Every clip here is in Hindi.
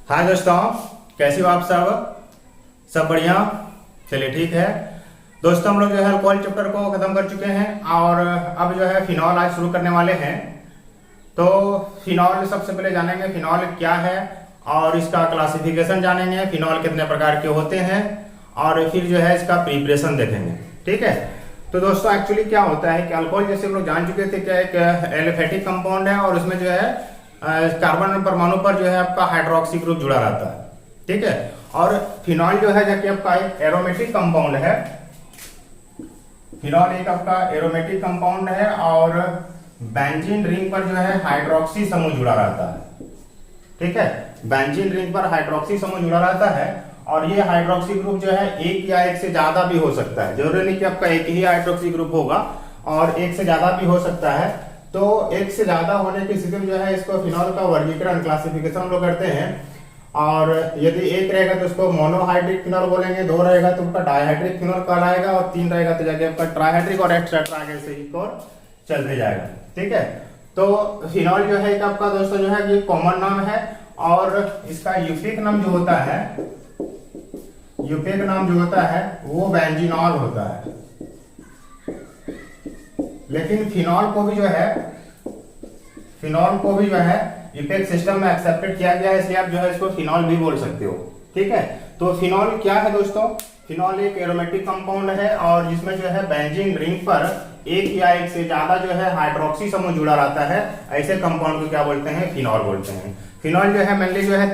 हाय दोस्तों, कैसे हो आप सब बढ़िया। चलिए ठीक है दोस्तों, हम लोग जो है अल्कोहल चैप्टर को खत्म कर चुके हैं और अब जो है फिनॉल आज शुरू करने वाले हैं। तो फिनॉल सबसे पहले जानेंगे फिनॉल क्या है और इसका क्लासिफिकेशन जानेंगे, फिनॉल कितने प्रकार के होते हैं और फिर जो है इसका प्रिपरेशन देखेंगे। ठीक है, तो दोस्तों एक्चुअली क्या होता है कि अल्कोहल जैसे हम लोग जान चुके थे क्या एक एलिफेटिक कंपाउंड है और उसमें जो है कार्बन परमाणु पर जो है आपका हाइड्रोक्सी ग्रुप जुड़ा रहता है। ठीक है, और फिनॉल जो है जबकि आपका एक एरोमेटिक कंपाउंड है। फिनॉल एक आपका एरोमेटिक कंपाउंड है और बेंजीन रिंग पर जो है हाइड्रोक्सी समूह जुड़ा रहता है। ठीक है, बेंजीन रिंग पर हाइड्रोक्सी समूह जुड़ा रहता है और ये हाइड्रोक्सी ग्रुप जो है एक या एक से ज्यादा भी हो सकता है। जरूरी नहीं कि आपका एक ही हाइड्रोक्सी ग्रुप होगा और एक से ज्यादा भी हो सकता है। तो एक से ज्यादा होने की स्थिति में जो है इसको फिनॉल का वर्गीकरण क्लासिफिकेशन हम लोग करते हैं। और यदि एक रहेगा तो उसको मोनोहाइड्रिक फिनॉल बोलेंगे, दो रहेगा तो उसका डाइहाइड्रिक फिनॉल कहलाएगा और तीन रहेगा तो जाके आपका ट्राइहाइड्रिक और एक्सेट्रा आगे से ही और चलते जाएगा। ठीक है, तो फिनॉल जो है एक आपका दोस्तों जो है ये कॉमन नाम है और इसका यूफिक नाम जो होता है, यूफिक नाम जो होता है वो बेंजीनॉल होता है। लेकिन फिनॉल को भी जो है यूपेक सिस्टम में एक्सेप्टेड किया गया है, इसलिए आप जो है इसको फिनॉल भी बोल सकते हो। ठीक है, तो फिनॉल क्या है दोस्तों? फिनॉल एक एरोमेटिक कंपाउंड है और जिसमें जो है बेंजीन रिंग पर एक या एक से ज्यादा जो है हाइड्रोक्सी समूह जुड़ा रहता है। ऐसे कंपाउंड को क्या बोलते हैं? फिनॉल बोलते हैं। फिनॉल जो है मेनली जो है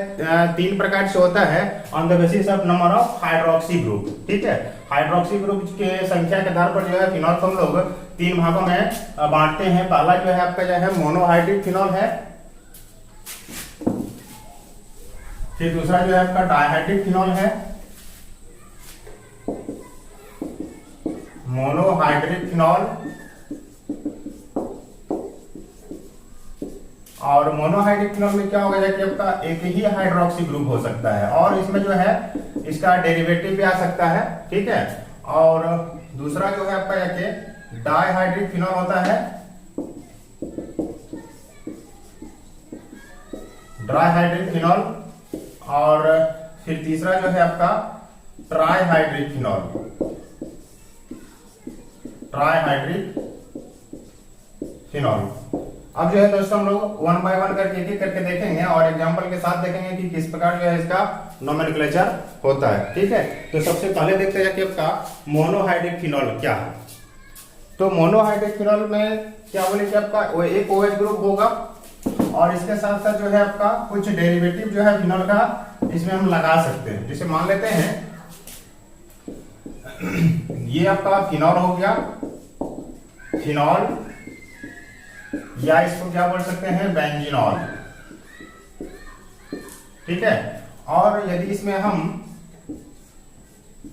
तीन प्रकार से होता है on the basis of number of hydroxy group. ठीक है, हाइड्रोक्सी ग्रुप के संख्या के आधार पर जो है फिनॉल को हम लोग तीन भागों में बांटते हैं। पहला जो है आपका जो है मोनोहाइड्रिक फिनॉल है, फिर दूसरा जो है आपका डाइहाइड्रिक फिनॉल है, मोनोहाइड्रिक फिनॉल। और मोनोहाइड्रिक फिनॉल में क्या होगा कि आपका एक ही हाइड्रोक्सी ग्रुप हो सकता है और इसमें जो है इसका डेरिवेटिव भी आ सकता है। ठीक है, और दूसरा जो है आपका जाके डाइहाइड्रिक फिनॉल होता है, डाइहाइड्रिक फिनॉल। और फिर तीसरा जो है आपका ट्राइहाइड्रिक फिनॉल, ट्राइहाइड्रिक फिनॉल। अब जो है दोस्तों हम लोग वन बाय वन करके एक एक करके देखेंगे और एग्जांपल के साथ देखेंगे कि किस प्रकार जो है इसका नोमेनक्लेचर होता है। ठीक है, तो सबसे पहले देखते हैं कि आपका मोनोहाइड्रिक फिनॉल क्या है। तो मोनोहाइड्रिक फिनॉल में क्या बोले कि आपका एक OH ग्रुप होगा और इसके साथ साथ जो है आपका कुछ डेरिवेटिव जो है फिनॉल का इसमें हम लगा सकते हैं। जैसे मान लेते हैं ये आपका फिनॉल हो गया, फिनॉल, या इसको क्या बोल सकते हैं? बेंजीनॉल। ठीक है, और यदि इसमें हम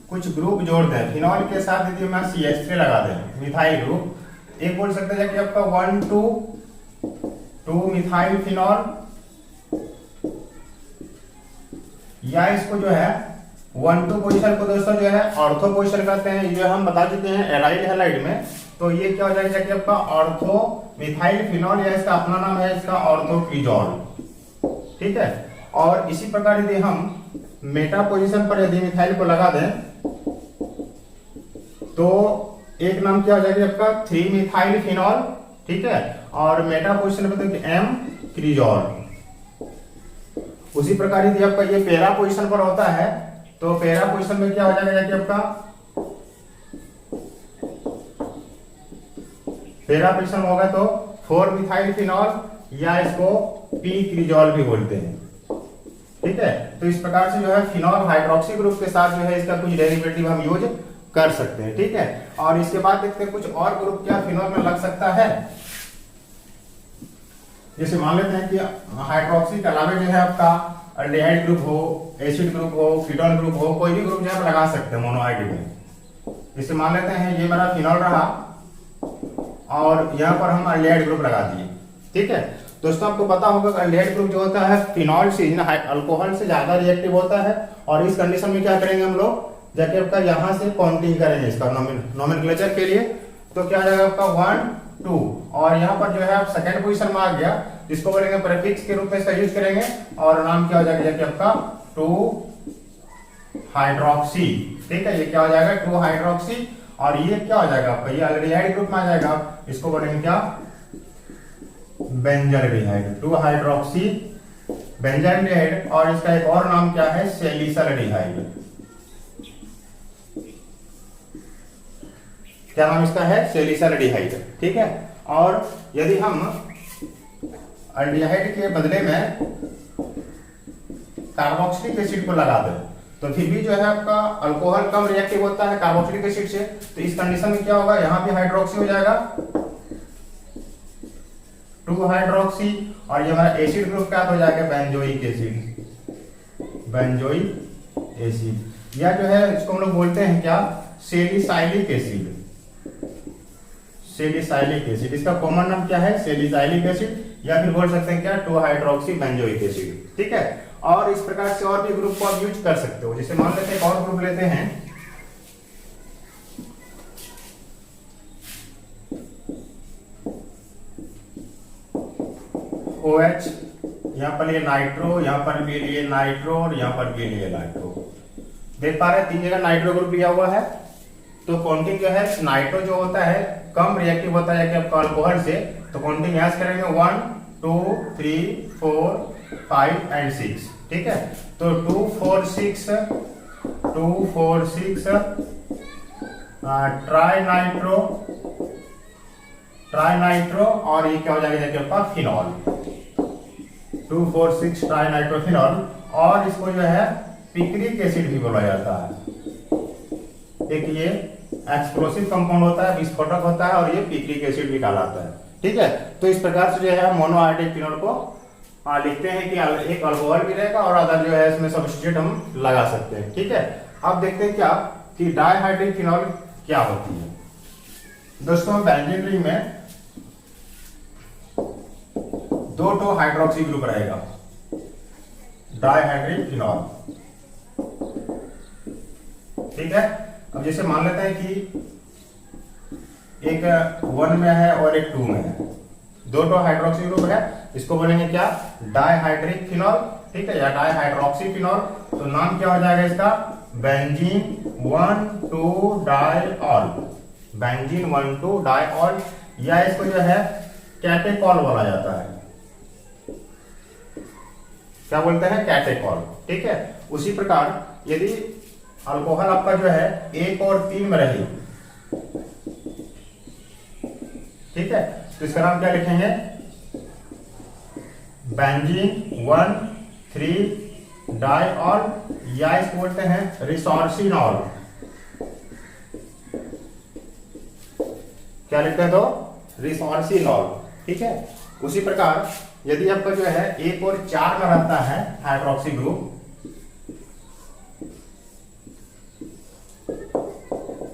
कुछ ग्रुप जोड़ दें फिनॉल के साथ, यदि हम CH3 लगा दें मिथाइल ग्रुप, एक बोल सकते हैं कि आपका 1,2 मिथाइल फिनॉल, या इसको जो है 1,2 पोजीशन को दोस्तों जो है ऑर्थो पोजीशन कहते हैं। जो हम बता चुके हैं एराइल हैलाइड में, तो ये क्या हो जाएगा कि आपका ऑर्थो मिथाइल फिनॉल, या इसका अपना नाम है इसका ऑर्थोक्रिजोल। ठीक है, और इसी प्रकार यदि हम मेटा पोजीशन पर यदि मिथाइल को लगा दें तो एक नाम क्या हो जाएगा आपका 3 मिथाइल फिनॉल। ठीक है, और मेटा पोजीशन पर तो M क्रिजोल। उसी प्रकार यदि आपका ये पैरा पोजीशन पर होता है तो पैरा पोजीशन में क्या हो जाएगा कि आपका पैरा पोजीशन होगा तो 4 मिथाइल फिनॉल, या इसको P क्रिजोल भी बोलते हैं। ठीक है, तो इस प्रकार से जो है फिनॉल हाइड्रोक्सी ग्रुप के साथ जो है इसका कुछ डेरिवेटिव हम यूज कर सकते हैं। ठीक है, और इसके बाद देखते हैं कुछ और ग्रुप क्या फिनॉल में लग सकता है। जैसे मान लेते हैं कि हाइड्रोक्सी के अलावा जो है आपका अल्डिहाइड ग्रुप हो, एसिड ग्रुप हो, कीटोन ग्रुप हो, कोई भी ग्रुप जो है लगा सकते हैं मोनोहाइड्रिक में। जैसे मान लेते हैं ये मेरा फिनॉल रहा और यहाँ पर हम अल्डिहाइड ग्रुप लगा दिए। ठीक है, दोस्तों आपको पता होगा कि अल्डिहाइड ग्रुप जो होता है फिनॉल से अल्कोहल से ज्यादा रिएक्टिव होता है और इस कंडीशन में क्या करेंगे हम लोग, जाके आपका यहाँ से काउंटिंग करेंगे इसका नोमेनक्लेचर के लिए। तो क्या हो जाएगा आपका 1, 2 और यहाँ पर जो है आप सेकंड पोजीशन में आ गया, इसको बोलेंगे प्रीफिक्स के रूप में इसका यूज करेंगे और नाम क्या हो जाएगा जैसे आपका 2 हाइड्रोक्सी। ठीक है, ये क्या हो जाएगा 2 हाइड्रोक्सी और ये क्या हो जाएगा आपका ये एल्डिहाइड ग्रुप में आ जाएगा। इसको बोलेंगे क्या बेंजल्डिहाइड, 2 हाइड्रोक्सी बेंजल्डिहाइड और इसका एक और नाम क्या है सैलिसल्डिहाइड। क्या नाम इसका है सैलिसल्डिहाइड। ठीक है, और यदि हम एल्डिहाइड के बदले में कार्बोक्सिलिक एसिड को लगा दें तो फिर भी जो है आपका अल्कोहल कम रिएक्टिव होता है कार्बोक्सिलिक एसिड से। तो इस कंडीशन में क्या होगा यहां भी हाइड्रोक्सी हो जाएगा 2 हाइड्रोक्सी और ये हमारा एसिड ग्रुप क्या हो जाएगा बेंजोइक एसिड, बेंजोइक एसिड या जो है इसको हम लोग बोलते हैं क्या सेलिसाइलिक एसिड, सेलिसाइलिक एसिड। इसका कॉमन नाम क्या है सेलिसाइलिक एसिड या फिर बोल सकते हैं क्या 2 हाइड्रोक्सी बेंजोइक एसिड। ठीक है, और इस प्रकार से और भी ग्रुप को आप यूज कर सकते हो। जैसे मान लेते हैं एक और ग्रुप लेते हैं OH, यहां पर ये नाइट्रो, यहां पर भी लिए नाइट्रो और यहां पर भी लिए नाइट्रो। देख पा रहे हैं 3 जगह नाइट्रो ग्रुप लिया हुआ है। तो काउंटिंग जो है नाइट्रो जो होता है कम रिएक्टिव होता है कि आपका अल्कोहल से, तो काउंटिंग यहां से करेंगे 1 2 3 4 5 एंड 6। ठीक है, तो 2 4 6 ट्राई नाइट्रो और ये क्या हो जाएगा देखिए आपका फिनॉल 2 4 6 ट्राई नाइट्रोफिनॉल। और इसको जो है पिक्रिक एसिड भी बोला जाता है। एक ये एक्सप्लोसिव कंपाउंड होता है, विस्फोटक होता है और ये पिक्रिक एसिड भी कहलाता है। ठीक है, तो इस प्रकार से जो है मोनोआयोडाइड फिनॉल को लिखते हैं कि एक अल्कोहल भी रहेगा और अदर जो है इसमें सब्स्टिट्यूट हम लगा सकते हैं। ठीक है, अब देखते हैं क्या कि डाइहाइड्रिक फिनॉल क्या होती है। दोस्तों बेंजीन रिंग में 2 हाइड्रोक्सी ग्रुप रहेगा डाइहाइड्रिक फिनॉल। ठीक है, अब जैसे मान लेते हैं कि एक 1 में है और एक 2 में है, 2 हाइड्रोक्सी ग्रुप है, इसको बोलेंगे क्या डाइहाइड्रिक फिनॉल। ठीक है, या डाइहाइड्रोक्सी फिनॉल। तो नाम क्या हो जाएगा इसका बेंजीन 1,2 डाइऑल, बेंजीन 1,2 डाइऑल या इसको जो है कैटेकॉल बोला जाता है। क्या बोलते हैं कैटेकॉल। ठीक है, उसी प्रकार यदि अल्कोहल आपका जो है 1 और 3 में रहे, ठीक है, तो इसका नाम क्या लिखेंगे बेंजीन 1,3 डाइऑल या इसको बोलते हैं रिसोर्सिनॉल। क्या लिखते हैं तो रिसोर्सिनॉल। ठीक है, उसी प्रकार यदि आपका जो है 1 और 4 में रहता है हाइड्रोक्सी ग्रुप,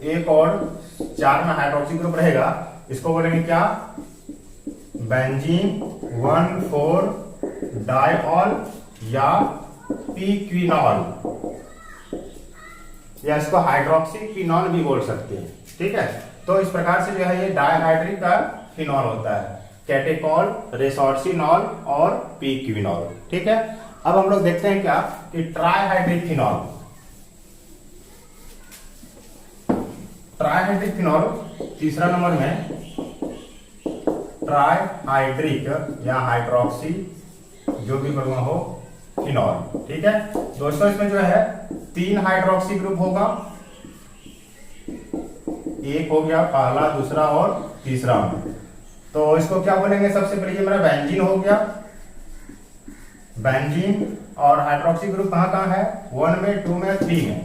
1 और 4 में हाइड्रोक्सी ग्रुप रहेगा, इसको बोलेंगे क्या बेंजीन 1,4 डाइऑल या पीक्विनॉल या इसको हाइड्रोक्सी फिनॉल भी बोल सकते हैं। ठीक है, तो इस प्रकार से जो है ये डाइहाइड्रिक का फिनॉल होता है, कैटेकॉल, रेसोर्सिनॉल और पीक्विनॉल। ठीक है, अब हम लोग देखते हैं क्या कि ट्राइहाइड्रिक फिनॉल। ट्राइहाइड्रिक फिनॉल तीसरा नंबर में ट्राइहाइड्रिक या हाइड्रोक्सी जो भी बोलना हो फिनॉल। ठीक है दोस्तों, इसमें जो है 3 हाइड्रोक्सी ग्रुप होगा, एक हो गया पहला, दूसरा और तीसरा। तो इसको क्या बोलेंगे सबसे पहले मेरा बेंजीन हो गया, बेंजीन। और हाइड्रोक्सी ग्रुप कहाँ कहाँ है 1 में 2 में 3 में,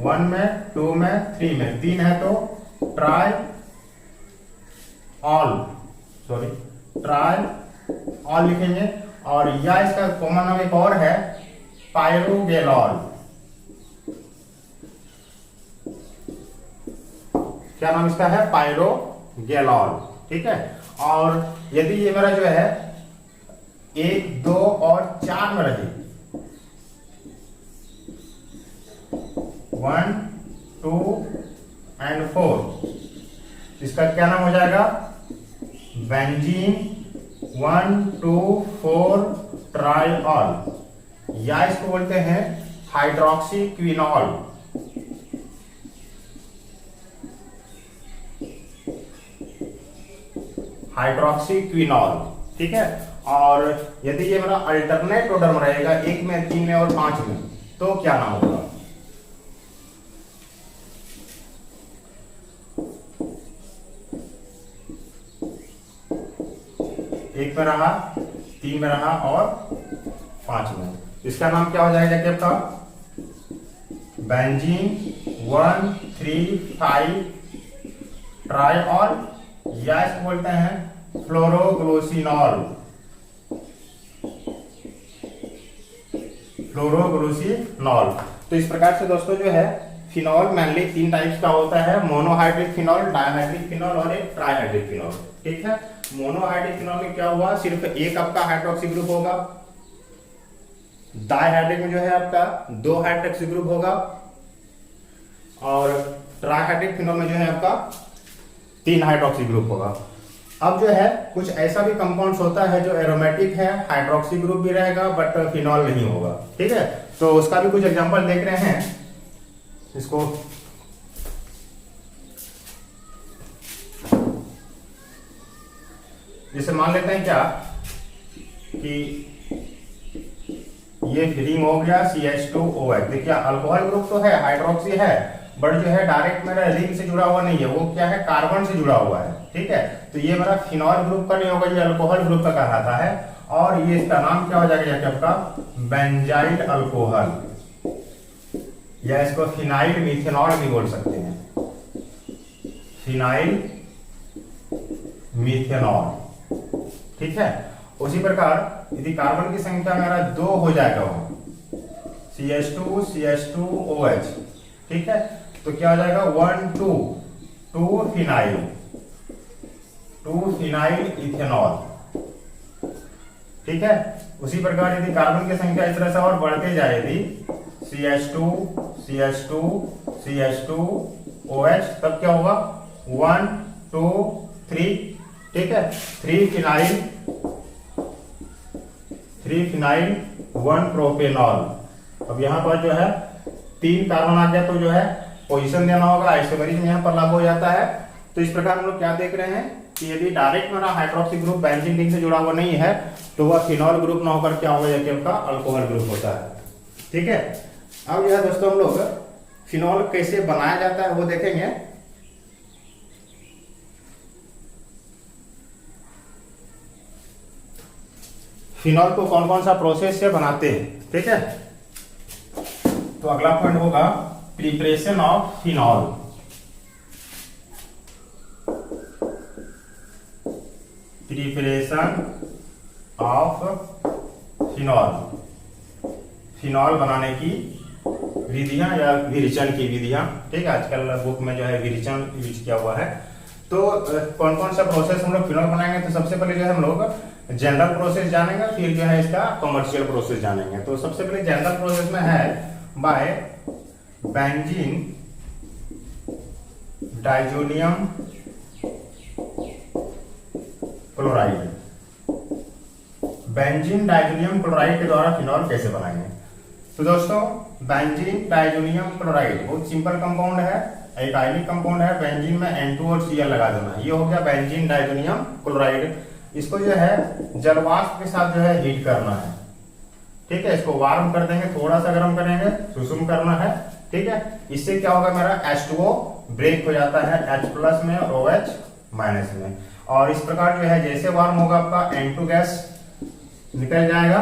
1 में 2 में 3 में, 3 है तो ट्राई ऑल लिखेंगे। और या इसका कॉमन नाम एक और है पायरोगेलॉल। क्या नाम इसका है पायरोगेलॉल। ठीक है, और यदि ये मेरा जो है 1 2 और 4 में रहे, 1 2 एंड 4, इसका क्या नाम हो जाएगा बेंजीन 1,2,4 ट्राइऑल, या इसको बोलते हैं हाइड्रोक्सी क्विनॉल। हाइड्रोक्सी क्विनॉल, ठीक है। और यदि ये मेरा अल्टरनेट टोडर्म रहेगा 1 में, 3 में और 5 में, तो क्या नाम होगा? एक में रहा, 3 में रहा और 5 में, इसका नाम क्या हो जाएगा क्या आपका? बेंजीन 1,3,5 ट्राइऑल, या इसको बोलते हैं फ्लोरोग्लूसिनॉल। फ्लोरोग्लूसिनॉल। तो इस प्रकार से दोस्तों जो है फिनॉल मेनली 3 टाइप्स का होता है, मोनोहाइड्रिक फिनॉल, डाइहाइड्रिक फिनॉल और एक ट्राइहाइड्रिक फिनॉल, ठीक है। मोनोहाइड्रिक फिनॉल में क्या हुआ, सिर्फ एक आपका हाइड्रोक्सी ग्रुप होगा। डाइहाइड्रिक में जो है आपका 2 हाइड्रोक्सी ग्रुप होगा, और ट्राइहाइड्रिक फिनॉल में जो है आपका 3 हाइड्रोक्सी ग्रुप होगा। अब जो है कुछ ऐसा भी कंपाउंड्स होता है जो एरोमेटिक है, हाइड्रोक्सी ग्रुप भी रहेगा बट फिनॉल नहीं होगा, ठीक है। तो उसका भी कुछ एग्जांपल देख रहे हैं इसको। जैसे मान लेते हैं क्या कि ये रिंग हो गया CH2OH। देखिए अल्कोहल ग्रुप तो है, हाइड्रोक्सी है, बट जो है डायरेक्ट मेरा रिंग से जुड़ा हुआ नहीं है, वो क्या है, कार्बन से जुड़ा हुआ है, ठीक है। तो ये मेरा फिनॉल ग्रुप का नहीं होगा, ये अल्कोहल ग्रुप का कहलाता है। और ये इसका नाम क्या हो जाएगा आपका? बेंजाइल अल्कोहल, या इसको फिनाइल मिथेनॉल भी बोल सकते हैं, फिनाइल मिथेनॉल, ठीक है। उसी प्रकार यदि कार्बन की संख्या मेरा 2 हो जाएगा, CH2 CH2OH, ठीक है, तो क्या हो जाएगा 1 2 2 फिनाइल, 2 फिनाइल इथेनॉल, ठीक है। उसी प्रकार यदि कार्बन की संख्या इस तरह से और बढ़ते जाए, यदि CH2 CH2 CH2OH, तब क्या होगा 1 2 3, ठीक है, 3 फिनाइल 1 प्रोपेनॉल। अब यहाँ पर जो है 3 कार्बन आ गया, तो जो है पोजीशन देना होगा, आइसोमेरिज्म यहाँ पर लागू हो जाता है। तो इस प्रकार हम लोग क्या देख रहे हैं कि यदि डायरेक्ट मेरा हाइड्रोक्सी ग्रुप बेंजीन रिंग से जुड़ा हुआ नहीं है, तो वह फिनॉल ग्रुप ना होकर क्या होगा, यह आपका अल्कोहल ग्रुप होता है, ठीक है। अब जो है दोस्तों हम लोग फिनॉल कैसे बनाया जाता है वो देखेंगे। फिनॉल को कौन कौन सा प्रोसेस से बनाते हैं, ठीक है। तो अगला पॉइंट होगा preparation of phenol. Preparation of phenol, phenol बनाने की विधियां या विरेचन की विधियां, ठीक है। आजकल बुक में जो है विरेचन यूज किया हुआ है। तो कौन कौन सा प्रोसेस हम लोग फिनॉल बनाएंगे, तो सबसे पहले जो है हम लोग जनरल प्रोसेस जानेंगे, फिर जो है इसका कमर्शियल प्रोसेस जानेंगे। तो सबसे पहले जनरल प्रोसेस में है by benzene diazonium chloride. Benzene diazonium chloride के द्वारा फिनॉल कैसे बनाएंगे? तो दोस्तों बेंजीन डाइजोनियम क्लोराइड बहुत सिंपल कंपाउंड है, एक आयनिक कंपाउंड है। बेंजीन में N2 और Cl लगा देना, ये हो गया बेंजीन डाइजोनियम क्लोराइड। इसको जो है जलवाष्प के साथ जो है हीट करना है, ठीक है। इसको वार्म कर देंगे, थोड़ा सा गर्म करेंगे, सुसुम करना है, ठीक है। इससे क्या होगा, मेरा H2O ब्रेक हो जाता है H+ में और OH- में। और इस प्रकार जो है जैसे वार्म होगा आपका N2 गैस निकल जाएगा,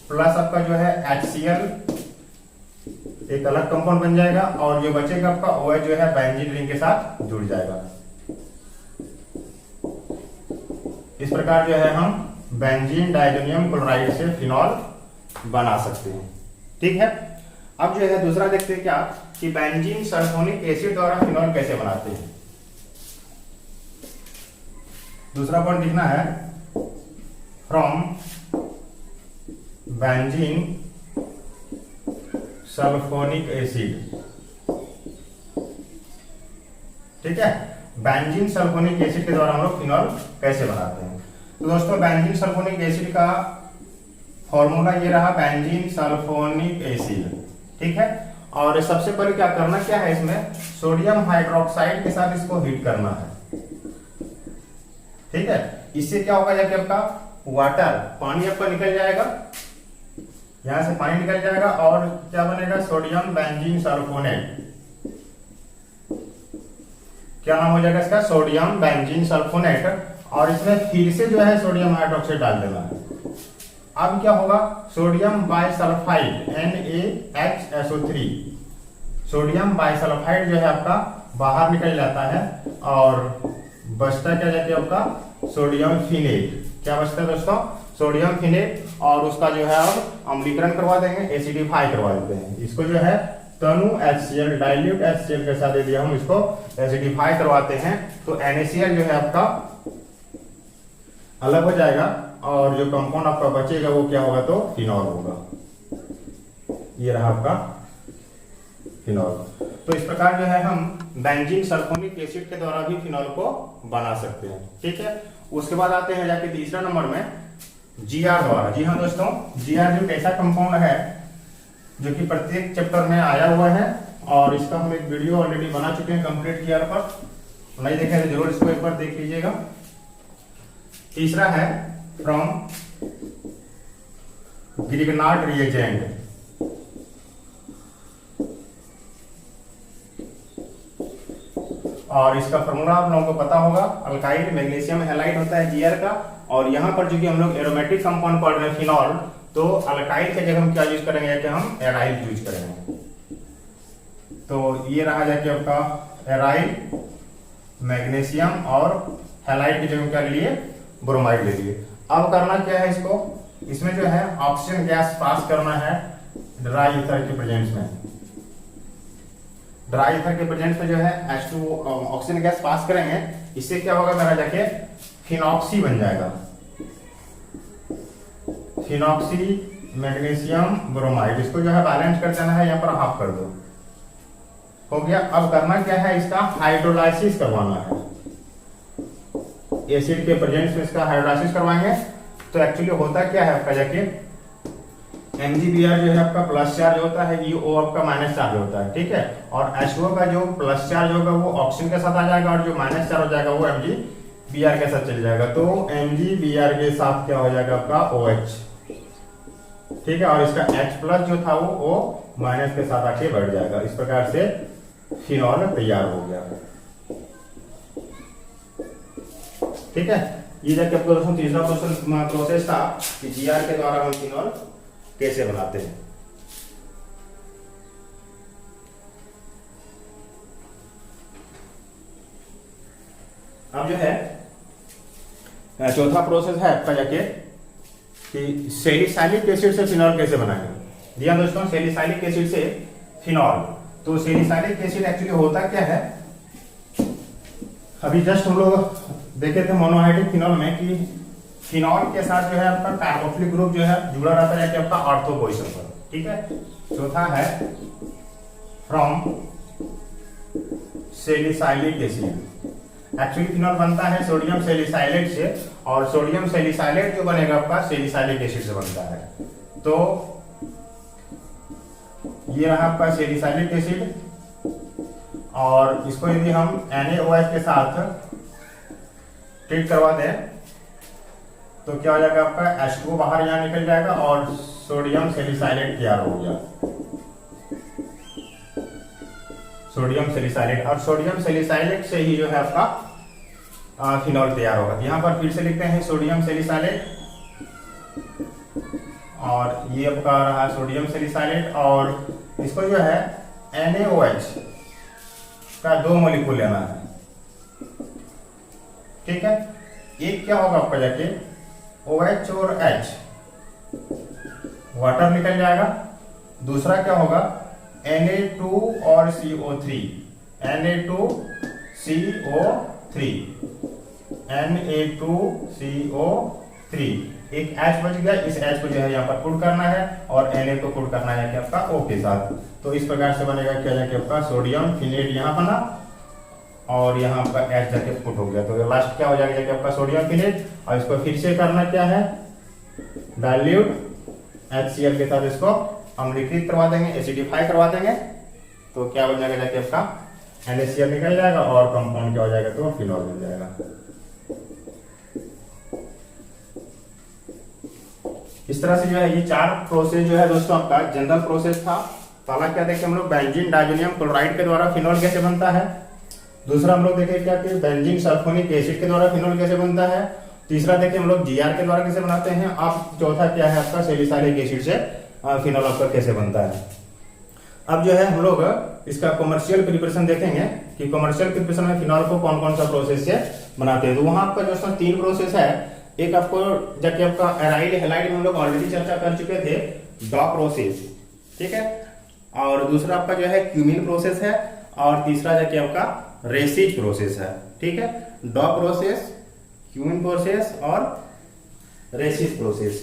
प्लस आपका जो है HCl एक अलग कंपाउंड बन जाएगा, और जो बचेगा आपका OH जो है बेंजीन रिंग के साथ जुड़ जाएगा। इस प्रकार जो है हम बेंजीन डाइजोनियम क्लोराइड से फिनॉल बना सकते हैं, ठीक है। अब जो है दूसरा देखते हैं क्या कि बेंजीन सल्फोनिक एसिड द्वारा फिनॉल कैसे बनाते हैं। दूसरा पॉइंट लिखना है फ्रॉम बेंजीन सल्फोनिक एसिड, ठीक है। बेंजीन सल्फोनिक एसिड के द्वारा हम लोग फिनॉल कैसे बनाते हैं। तो दोस्तों बेंजीन सल्फोनिक एसिड का फॉर्मूला ये रहा, बेंजीन सल्फोनिक एसिड, ठीक है। और सबसे पहले क्या करना क्या है, इसमें सोडियम हाइड्रोक्साइड के साथ इसको हीट करना है, ठीक है। इससे क्या होगा, जाके आपका वाटर पानी आपका निकल जाएगा, यहां से पानी निकल जाएगा और क्या बनेगा, सोडियम बेंजीन सल्फोनेट। क्या नाम हो जाएगा इसका, सोडियम बेंजीन सल्फोनेट। और इसमें फिर से जो है सोडियम हाइड्रोक्साइड डाल देना है। अब क्या होगा, sodium bisulphide NaHSO3, sodium bisulphide जो है आपका बाहर निकल जाता है और बचता क्या जाके आपका सोडियम फिनेट। क्या बचता है दोस्तों, सोडियम फिनेट। और उसका जो है अब अम्लीकरण करवा देंगे, एसिडिफाई करवा देते हैं। इसको जो है तनु HCl डाइल्यूट HCl के साथ यदि हम इसको एसिडिफाई करवाते हैं तो NaCl जो है आपका अलग हो जाएगा और जो कंपाउंड आपका बचेगा वो क्या होगा, तो फिनॉल होगा। ये रहा आपका फिनॉल। तो इस प्रकार जो है हम बेंजीन सल्फोनिक एसिड के द्वारा भी फिनॉल को बना सकते हैं, ठीक है। उसके बाद आते हैं जाके तीसरा नंबर में GR द्वारा। जी हाँ दोस्तों, GR जो ऐसा कंपाउंड है जो कि प्रत्येक चैप्टर में आया हुआ है और इसका हम एक वीडियो ऑलरेडी बना चुके हैं कंप्लीट GR पर। नहीं देखे तो जरूर इसको एक बार देख लीजिएगा। तीसरा है फ्रॉम ग्रिगनार्ड रिएजेंट। और इसका फॉर्मूला आप लोगों को पता होगा, अल्काइड मैग्नीशियम हैलाइड होता है GR का। और यहाँ पर जो कि हम लोग एरोमेटिक कंपाउंड पढ़ रहे हैं फिनॉल, तो अल्काइड की जगह हम क्या यूज करेंगे, कि हम एराइल यूज करेंगे। तो ये रहा जाके आपका एराइल, मैग्नीशियम और हैलाइड की जगह क्या ले लिए, ब्रोमाइड ले लिए। अब करना क्या है, इसको इसमें जो है ऑक्सीजन गैस पास करना है ड्राई ईथर के प्रेजेंस में। ड्राई ईथर के प्रेजेंस में जो है H2 ऑक्सीजन गैस पास करेंगे, इससे क्या होगा, मेरा जाके फिनॉक्सी बन जाएगा, फिनॉक्सी मैग्नीशियम ब्रोमाइड। इसको जो है बैलेंस कर देना है, यहाँ पर हाफ कर दो, हो गया। अब करना क्या है, इसका हाइड्रोलाइसिस करवाना है। एसिड के प्रेजेंस में इसका हाइड्रोलाइसिस करवाएंगे तो एक्चुअली होता क्या है आपका, जाके MgBr जो है आपका प्लस चार्ज होता है, O आपका माइनस चार्ज होता है, ठीक है। और H2O का जो प्लस चार्ज होगा वो ऑक्सीजन के साथ आ जाएगा और जो माइनस चार्ज हो जाएगा वो MgBr के साथ चल जाएगा। तो MgBr के साथ क्या हो जाएगा आपका OH, ठीक है। और इसका H प्लस जो था वो O माइनस के साथ आके बढ़ जाएगा। इस प्रकार से फिनॉल तैयार हो गया, ठीक है। ये जाके आपको दोस्तों तीसरा प्रोसेस था कि GR के द्वारा हम फिनॉल कैसे बनाते हैं। अब जो है चौथा प्रोसेस है आपका जाके कि सैलिसाइलिक एसिड से फिनॉल कैसे बनाएंगे। जी हाँ दोस्तों, सैलिसाइलिक एसिड से फिनॉल। तो सैलिसाइलिक एसिड एक्चुअली होता क्या है, अभी जस्ट हम लोग देखे थे मोनोहाइड्रिक फिनॉल में कि फिनॉल के साथ जो है आपका कार्बोक्सिलिक ग्रुप जो है जुड़ा रहता है कि आपका ऑर्थो पोजीशन पर, ठीक है। चौथा है from salicylic acid. Actually phenol बनता है सोडियम सैलिसाइलेट से और सोडियम सैलिसाइलेट जो बनेगा आपका सैलिसाइलिक एसिड से बनता है। तो ये रहा आपका सैलिसाइलिक एसिड और इसको यदि हम NaOH के साथ ट्रीट करवा दें तो क्या हो जाएगा, आपका H2O बाहर यहाँ निकल जाएगा और सोडियम सैलिसाइलेट तैयार हो गया, सोडियम सैलिसाइलेट। और सोडियम सैलिसाइलेट से ही जो है आपका फिनॉल तैयार होगा। यहाँ पर फिर से लिखते हैं सोडियम सैलिसाइलेट और ये आपका रहा सोडियम सैलिसाइलेट और इसको जो है NaOH का 2 मॉलिक्यूल लेना है, ठीक है। एक क्या होगा आपका जाके OH और H वाटर निकल जाएगा, दूसरा क्या होगा Na2 और CO3, Na2CO3, Na2CO3। एक H बच गया, इस H को जो है यहाँ पर पुट करना है और Na को पुट करना है कि आपका O के साथ। तो इस प्रकार से बनेगा क्या जाके आपका सोडियम फिनेट यहाँ बना और यहाँ आपका H जाके पुट हो गया, तो लास्ट क्या हो जाएगा जाके आपका सोडियम फिनेट। और इसको फिर से करना क्या है, डाइल्यूट HCl के साथ इसको अम्लीकृत करवा देंगे, एसिडिफाई करवा देंगे, तो क्या बन जाएगा जाके आपका NaCl निकल जाएगा और कंपाउंड क्या हो जाएगा, तो फिनॉल बन जाएगा। इस तरह से जो है ये 4 प्रोसेस जो है दोस्तों आपका जनरल प्रोसेस था। पहला क्या देखे हम लोग, बेंजीन डाइजोनियम क्लोराइड के द्वारा फिनॉल कैसे बनता है। दूसरा हम लोग देखे क्या कि बेंजीन सल्फोनिक एसिड के द्वारा फिनॉल कैसे बनता है। तीसरा देखे हम लोग GR के द्वारा कैसे बनाते हैं। अब चौथा क्या है आपका, सैलिसाइलिक एसिड से फिनॉल आपका कैसे बनता है। अब जो है हम लोग इसका कमर्शियल प्रिपरेशन देखेंगे कि कमर्शियल प्रिपरेशन में फिनॉल को कौन कौन सा प्रोसेस से बनाते हैं। तो वहां आपका जो 3 प्रोसेस है, एक आपको जाके आपका एराइल हैलाइड में हम लोग ऑलरेडी चर्चा कर चुके थे, डॉ प्रोसेस, ठीक है। और दूसरा आपका जो है क्यूमिन प्रोसेस है, और तीसरा जाके आपका रेसिज प्रोसेस है, ठीक है। डॉ प्रोसेस, क्यूमिन प्रोसेस और रेसिज प्रोसेस।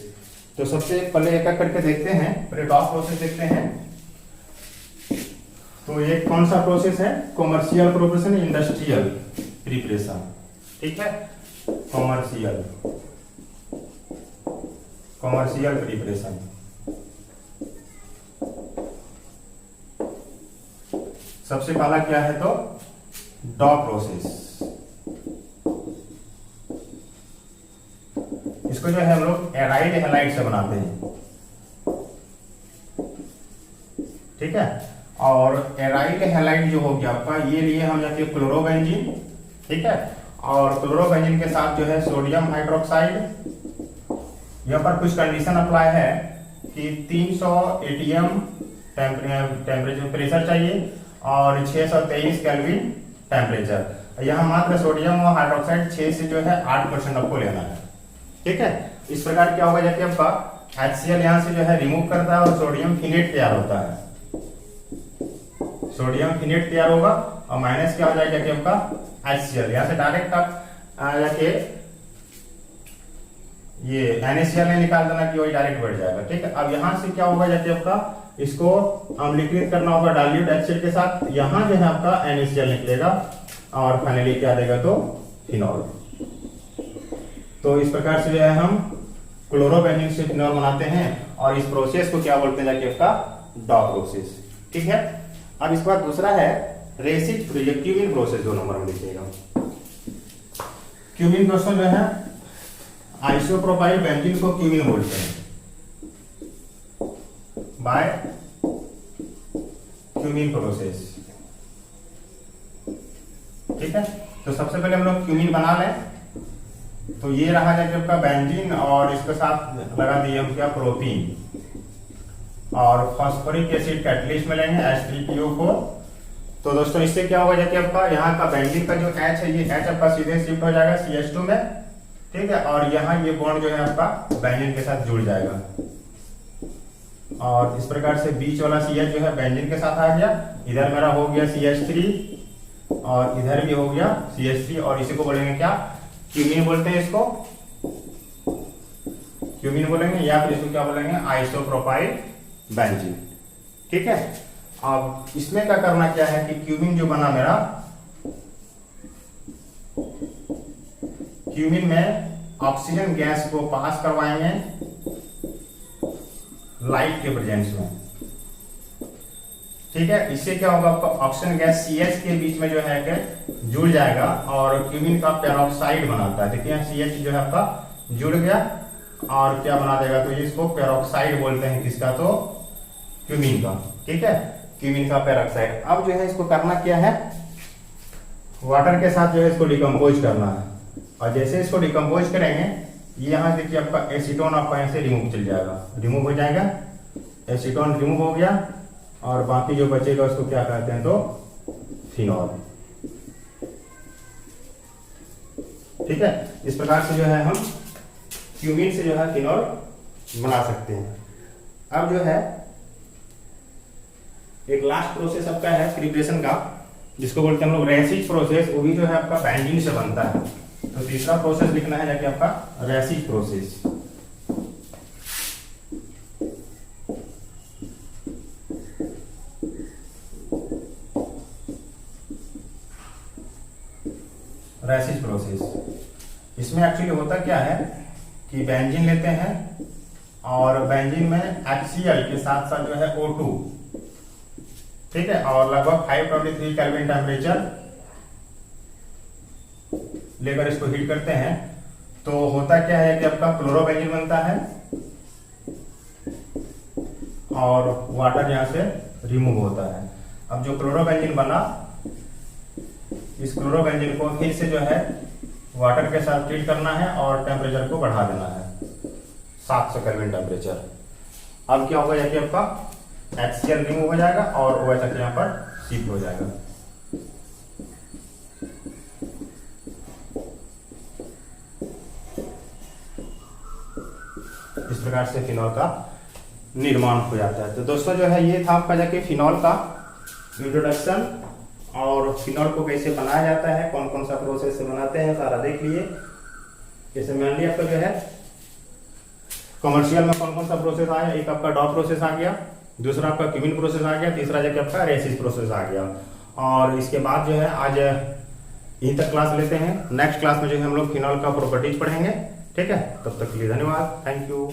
तो सबसे पहले एक एक करके देखते हैं। पहले डॉ प्रोसेस देखते हैं। तो ये कौन सा प्रोसेस है, कॉमर्शियल प्रिपरेशन, इंडस्ट्रियल प्रिपरेशन, ठीक है। Commercial preparation. सबसे पहला क्या है, तो डॉ प्रोसेस। इसको जो है हम लोग एराइल हैलाइड से बनाते हैं, ठीक है। और एराइल हैलाइड जो हो गया आपका, ये लिए हम जाके क्लोरोबेंजीन, ठीक है। और क्लोरोबेंजीन के साथ जो है सोडियम हाइड्रोक्साइड। यहाँ पर कुछ कंडीशन अप्लाई है कि 300 ATM टेम्परेचर प्रेशर चाहिए और 623 केल्विन टेम्परेचर। यहाँ मात्र सोडियम और हाइड्रोक्साइड 6 से जो है 8% आपको लेना है, ठीक है। इस प्रकार क्या होगा जाके आपका HCl यहाँ से जो है रिमूव करता है और सोडियम फिनेट तैयार होता है। सोडियम फिनेट तैयार होगा और माइनस क्या हो जाएगा कि आपका HCl। यहाँ से डायरेक्ट आप जाके ये NaCl नहीं निकाल देना कि वही डायरेक्ट बढ़ जाएगा, ठीक है। अब यहाँ से क्या होगा जाके आपका इसको अम्लीकृत करना होगा डाइल्यूट HCl के साथ। यहाँ जो है आपका NaCl निकलेगा और फाइनली क्या देगा, तो फिनॉल। तो इस प्रकार से जो है हम क्लोरोबेंजीन से फिनॉल बनाते हैं और इस प्रोसेस को क्या बोलते हैं जाके आपका डॉ प्रोसेस, ठीक है। अब इसके बाद दूसरा है रेसिज क्यूमिन प्रोसेस, 2 नंबर में लिखिएगा। क्यूमिन दोस्तों जो है आइसोप्रोपाइल बेंजीन को क्यूमिन बोलते हैं, बाय क्यूमिन प्रोसेस, ठीक है। तो सबसे पहले हम लोग क्यूमिन बना लें। तो ये रहा जाके आपका बेंजीन और इसके साथ लगा दिए हम क्या, प्रोपीन और फास्फोरिक एसिड कैटलिस्ट में लेंगे H3PO4। तो दोस्तों इससे क्या होगा जाके आपका यहाँ का बेंजीन का जो H है, ये H आपका सीधे शिफ्ट हो जाएगा CH2 में, ठीक है। और यहाँ ये बॉन्ड जो है आपका बेंजीन के साथ जुड़ जाएगा और इस प्रकार से बीच वाला CH जो है बेंजीन के साथ आ गया। इधर मेरा हो गया CH3 और इधर भी हो गया CH3 और इसी को बोलेंगे क्या, क्यूमिन बोलते हैं। इसको क्यूमिन बोलेंगे या फिर इसको क्या बोलेंगे, आइसोप्रोपाइल बेंजीन, ठीक है। अब इसमें क्या करना क्या है कि क्यूमिन जो बना मेरा, क्यूमिन में ऑक्सीजन गैस को पास करवाएंगे लाइट के प्रेजेंस में, ठीक है। इससे क्या होगा, आपका ऑक्सीजन गैस CH के बीच में जो है कि जुड़ जाएगा और क्यूमिन का पेरोक्साइड बनाता है। देखिए CH जो है आपका जुड़ गया और क्या बना देगा, तो इसको पेरोक्साइड बोलते हैं, किसका, तो क्यूमिन का, ठीक है, क्यूमिन का पेरोक्साइड। अब जो है इसको करना क्या है, वाटर के साथ जो है इसको डिकम्पोज करना है। और जैसे इसको डिकम्पोज करेंगे, ये यहाँ देखिए आपका एसीटोन आपका यहाँ से रिमूव चल जाएगा, रिमूव हो जाएगा, एसीटोन रिमूव हो गया और बाकी जो बचेगा उसको क्या कहते हैं, तो फिनॉल, ठीक है। इस प्रकार से जो है हम क्यूमिन से जो है फिनॉल बना सकते हैं। अब जो है एक लास्ट प्रोसेस आपका है प्रिपरेशन का, जिसको बोलते हैं हम लोग रेसिज प्रोसेस। वो भी जो है आपका बेंजीन से बनता है। तो तीसरा प्रोसेस लिखना है जाके आपका रेसिज प्रोसेस। रेसिस प्रोसेस। इसमें एक्चुअली होता क्या है कि बेंजीन लेते हैं और बेंजीन में HCl के साथ साथ जो है O2, ठीक है, और लगभग 523 केल्विन टेम्परेचर लेकर इसको हीट करते हैं। तो होता क्या है कि आपका क्लोरोबेंजीन बनता है और वाटर यहां से रिमूव होता है। अब जो क्लोरोबेंजीन बना, इस क्लोरोबेंजीन को फिर से जो है वाटर के साथ ट्रीट करना है और टेम्परेचर को बढ़ा देना है 700 केल्विन टेम्परेचर। अब क्या होगा कि आपका HCl रिमूव हो जाएगा और OH यहाँ पर शिफ्ट हो जाएगा। इस प्रकार से फिनॉल का निर्माण हो जाता है। तो दोस्तों जो है ये था आपका जाके फिनॉल का इंट्रोडक्शन, और फिनॉल को कैसे बनाया जाता है, कौन कौन सा प्रोसेस से बनाते हैं, सारा देख लिए। जैसे मेनली आपका जो है कमर्शियल में कौन कौन सा प्रोसेस आया, एक आपका डॉट प्रोसेस आ गया, दूसरा आपका क्यूमिन प्रोसेस आ गया, तीसरा जाके आपका रेसिस प्रोसेस आ गया। और इसके बाद जो है आज यहीं तक क्लास लेते हैं। नेक्स्ट क्लास में जो है हम लोग फिनॉल का प्रॉपर्टीज पढ़ेंगे। ठीक है, तब तक के लिए धन्यवाद, थैंक यू।